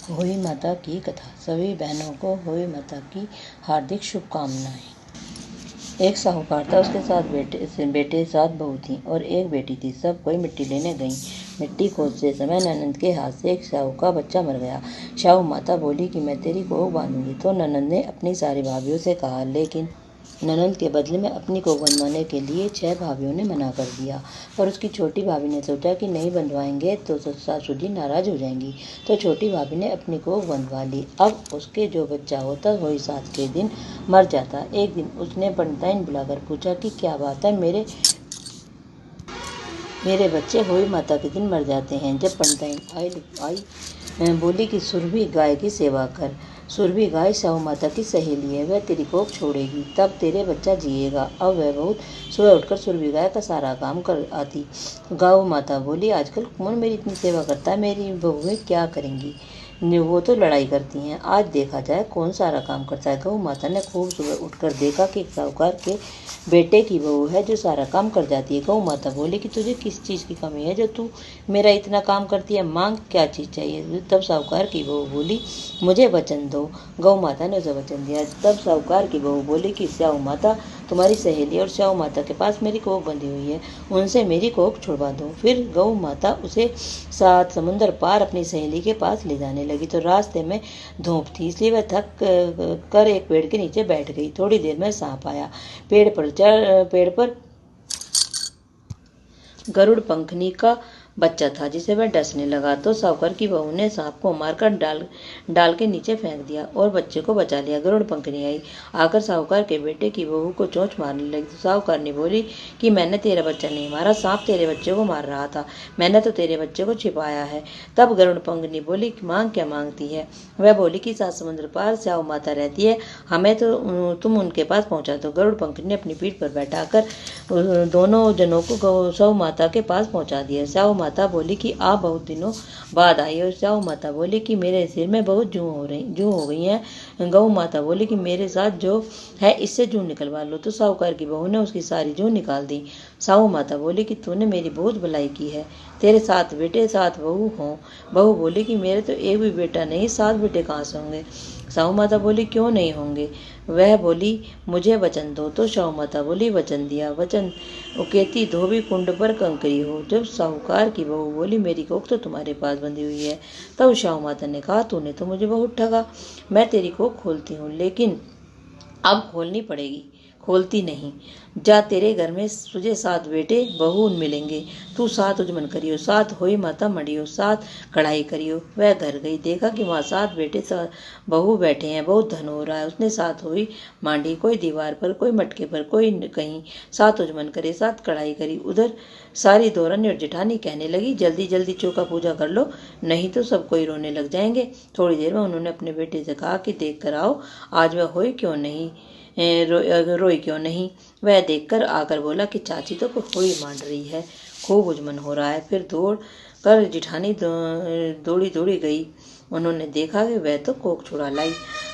होई माता की कथा। सभी बहनों को होई माता की हार्दिक शुभकामनाएं। एक साहूकार था, उसके साथ बेटे 7 बहू थी और एक बेटी थी। सब कोई मिट्टी लेने गई। मिट्टी खोदते समय ननंद के हाथ से एक साहू का बच्चा मर गया। साहू माता बोली कि मैं तेरी कोख बांधूंगी। तो ननंद ने अपनी सारी भाभीयों से कहा, लेकिन ननंद के बदले में अपनी कोख बनवाने के लिए 6 भाभीयों ने मना कर दिया। पर उसकी छोटी भाभी ने सोचा कि नहीं बनवाएंगे तो सासू जी नाराज हो जाएंगी। तो छोटी भाभी ने अपनी कोख बनवा ली। अब उसके जो बच्चा होता वही 7 के दिन मर जाता। एक दिन उसने पंडिताइन बुलाकर पूछा कि क्या बात है, मेरे बच्चे होई माता के दिन मर जाते हैं। जब पंडिताइन आई बोली कि सुरभि गाय की सेवा कर। सुरभि गाय साहू माता की सहेली है, वह तेरी कोख छोड़ेगी, तब तेरे बच्चा जिएगा। अब वह बहुत सुबह उठकर सुरभि गाय का सारा काम कर आती। गौ माता बोली, आजकल कौन मेरी इतनी सेवा करता है, मेरी बहुएं क्या करेंगी, वो तो लड़ाई करती हैं। आज देखा जाए कौन सारा काम करता है। गौ माता ने खूब सुबह उठकर देखा कि साहूकार के बेटे की बहू है जो सारा काम कर जाती है। गौ माता बोली कि तुझे किस चीज़ की कमी है जो तू मेरा इतना काम करती है, मांग क्या चीज़ चाहिए। तब साहूकार की बहू बोली, मुझे वचन दो। गौ माता ने उसे वचन दिया। तब साहूकार की बहू बोली कि स्याऊ माता तुम्हारी सहेली और स्याऊ माता के पास मेरी कोख बंधी हुई है, उनसे मेरी कोख छुड़वा दो। फिर गौ माता उसे 7 समुंदर पार अपनी सहेली के पास ले जाने लगी। तो रास्ते में धूप थी, इसलिए वह थक कर एक पेड़ के नीचे बैठ गई। थोड़ी देर में सांप आया। पेड़ पर गरुड़ पंखनी का बच्चा था, जिसे वह डसने लगा। तो साहूकार की बहू ने सांप को मारकर डाल के नीचे फेंक दिया और बच्चे को बचा लिया। गरुड़ पंखनी आई, आकर साहूकार के बेटे की बहू को चोंच मारने लगी। तो साहूकार ने बोली कि मैंने तेरा बच्चा नहीं मारा, सांप तेरे बच्चे को मार रहा था, मैंने तो तेरे बच्चे को छिपाया है। तब गरुड़ पंखनी बोली कि मांग क्या मांगती है। वह बोली कि 7 समुद्र पार स्याऊ माता रहती है, हमें तो तुम उनके पास पहुंचा दो। गरुड़ पंखनी ने अपनी पीठ पर बैठाकर दोनों जनों को स्याऊ माता के पास पहुंचा दिया। स्याऊ माता बोली कि आप बहुत दिनों बाद आई। और स्याऊ माता बोली कि मेरे सिर में बहुत जू हो गई है। गौ माता बोली कि मेरे साथ जो है इससे जू निकलवा लो। तो साहूकार की बहू ने उसकी सारी जू निकाल दी। साहू माता बोली कि तूने मेरी बहुत भलाई की है, तेरे 7 बेटे 7 बहू हों। बहू बोली कि मेरे तो एक भी बेटा नहीं, 7 बेटे कहाँ से होंगे। साहू माता बोली क्यों नहीं होंगे। वह बोली मुझे वचन दो। तो साहू माता बोली वचन दिया। वचन उकेती धोबी कुंड पर कंकरी हो। जब साहूकार की बहू बोली मेरी कोख तो तुम्हारे पास बंधी हुई है, तब साहू माता ने कहा तूने तो मुझे बहुत ठगा। मैं तेरी कोख खोलती हूँ, लेकिन अब खोलनी पड़ेगी। खोलती नहीं, जा तेरे घर में तुझे 7 बेटे बहू मिलेंगे, तू 7 उजमन करियो, 7 होई माता मड़ियो, 7 कढ़ाई करियो। वह घर गई, देखा कि वहाँ 7 बेटे 7 बहू बैठे हैं, बहुत धन हो रहा है। उसने 7 होई मांडी, कोई दीवार पर, कोई मटके पर, कोई कहीं। 7 उजमन करे, 7 कढ़ाई करी। उधर सारी दौरानी और जेठानी कहने लगी जल्दी जल्दी चौका पूजा कर लो, नहीं तो सब कोई रोने लग जाएंगे। थोड़ी देर में उन्होंने अपने बेटे से कहा कि देख कर आओ आज वह होई क्यों नहीं, रोई क्यों नहीं। वह देखकर आकर बोला कि चाची तो होई मांड रही है, खूब उजमन हो रहा है। फिर दौड़ कर जेठानी दौड़ी दौड़ी गई। उन्होंने देखा कि वह तो कोख छुड़ा लाई।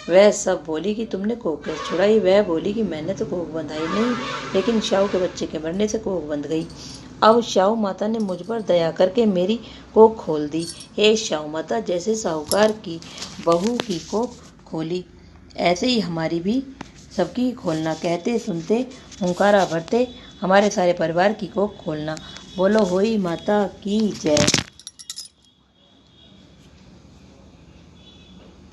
वह सब बोली कि तुमने कोख कैसे छुड़ाई। वह बोली कि मैंने तो कोख बंधाई नहीं, लेकिन शाहू के बच्चे के मरने से कोख बंध गई। अब शाहू माता ने मुझ पर दया करके मेरी कोख खोल दी। हे शाहू माता, जैसे साहूकार की बहू की कोख खोली, ऐसे ही हमारी भी सबकी खोलना। कहते सुनते हुंकारा भरते हमारे सारे परिवार की कोख खोलना। बोलो होई माता की जय।